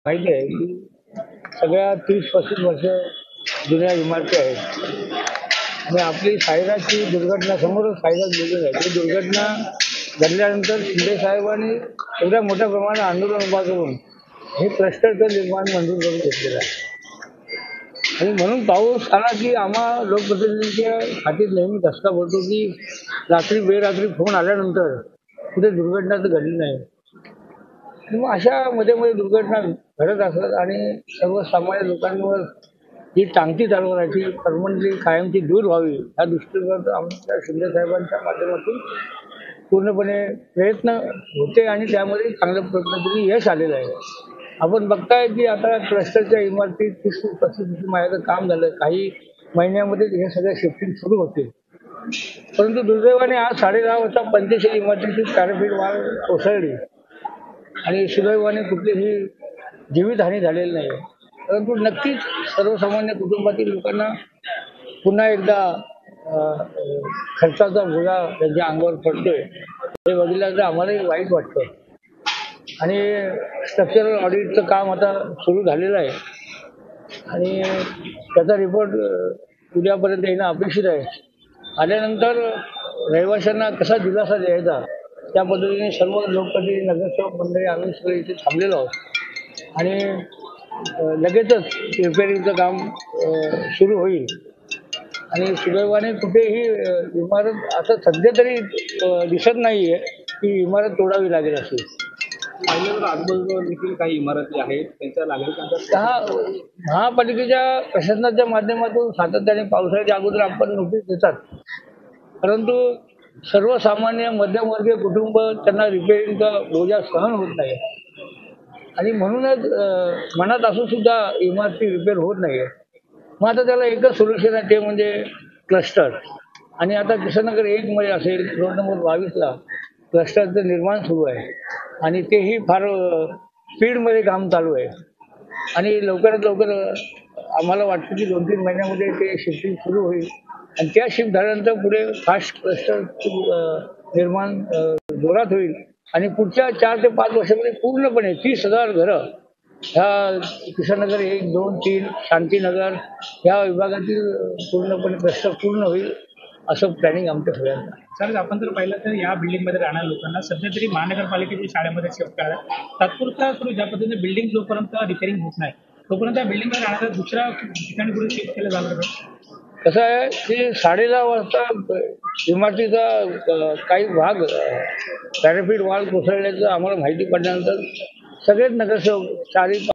माहिती आहे की सगळ्या 30-35 वर्ष जुन्या इमारती आहेत आणि आपली सायराची दुर्घटना समोरच सायरात गेलेली आहे. ती दुर्घटना घडल्यानंतर शिंदे साहेबांनी एवढ्या मोठ्या प्रमाणात आंदोलन उभा करून हे क्लस्टरचं निर्माण मंजूर करून घेतलेलं आहे. आणि म्हणून पाऊस आला की आम्हा लोकप्रतिनिधींच्या हाती नेहमी धसका पडतो की रात्री बेरात्री फोन आल्यानंतर कुठे दुर्घटना तर घडली नाही. आणि मग अशा मध्ये मध्ये दुर्घटना घडत असतात आणि सर्वसामान्य लोकांवर ही टांगती तलवाराची परमनंटली कायमची दूर व्हावी या दृष्टीकोनातून आमच्या शिंदे साहेबांच्या माध्यमातून पूर्णपणे प्रयत्न होते आणि त्यामध्ये चांगल्या पद्धतीने यश आलेलं आहे. आपण बघताय की आता क्लस्टरच्या इमारती 30-35 महिन्याचं काम झालं. काही महिन्यामध्ये हे सगळ्या शिफ्टिंग सुरू होतील. परंतु दुर्दैवाने आज 10:30 वाजता 45 इमारतीची पॅराफिट वाल कोसळली आणि सुदैवाने कुठलीही जीवितहानी झालेली नाही. परंतु नक्कीच सर्वसामान्य कुटुंबातील लोकांना पुन्हा एकदा खर्चाचा बोजा त्यांच्या अंगावर पडतोय हे बघितल्यानंतर आम्हालाही वाईट वाटतं. आणि स्ट्रक्चरल ऑडिटचं काम आता सुरू झालेलं आहे आणि त्याचा रिपोर्ट उद्यापर्यंत येणं अपेक्षित आहे. आल्यानंतर रहिवाशांना कसा दिलासा द्यायचा त्या पद्धतीने सर्व लोकप्रतिनिधी नगरसेवक मंडळी आम्ही सगळे इथे थांबलेलो आहोत आणि लगेचच रिपेअरिंगचं काम सुरू होईल. आणि सुदैवाने कुठेही इमारत असं सध्या तरी दिसत नाहीये की इमारत तोडावी लागेल अशी. आजूबाजूला देखील काही इमारती आहेत त्यांच्या नागरिकांचा महापालिकेच्या प्रशासनाच्या माध्यमातून सातत्याने पावसाळ्याच्या अगोदर आपण नोटीस देतात. परंतु सर्वसामान्य मध्यमवर्गीय कुटुंब त्यांना रिपेअरिंगचा बोजा सहन होत नाही आणि म्हणूनच मनात असून सुद्धा इमारती रिपेअर होत नाहीये. मग आता त्याला एकच सोल्युशन आहे ते म्हणजे क्लस्टर. आणि आता कृष्णनगर 1 मध्ये असेल रोड नंबर 22ला क्लस्टरचं निर्माण सुरू आहे आणि तेही फार स्पीडमध्ये काम चालू आहे आणि लवकरात लवकर आम्हाला वाटतं की 2-3 महिन्यामध्ये ते शिफ्टिंग सुरू होईल आणि त्या शिफ्ट झाल्यानंतर पुढे फास्ट क्लस्टर निर्माण जोरात होईल आणि पुढच्या 4 ते 5 वर्षामध्ये पूर्णपणे 30,000 घरं ह्या कृष्णनगर 1, 2, 3 शांतीनगर ह्या विभागातील पूर्णपणे क्लस्टर पूर्ण होईल असं प्लॅनिंग आमच्या सगळ्यांना. सर आपण जर पाहिलं तर या बिल्डिंगमध्ये राहणाऱ्या लोकांना सध्या तरी महानगरपालिकेच्या शाळेमध्ये शिफ्ट करा तात्पुरता सुरू ज्या पद्धतीने बिल्डिंग जोपर्यंत रिपेअरिंग होत नाही तोपर्यंत त्या बिल्डिंगमध्ये राहणाऱ्या दुसऱ्या ठिकाणी कुठे शिफ्ट केलं जाणार का? कसं आहे की 10:30 वाजता इमारतीचा काही भाग पॅराफिट वाल कोसळल्याचं आम्हाला माहिती पडल्यानंतर सगळेच नगरसेवक 4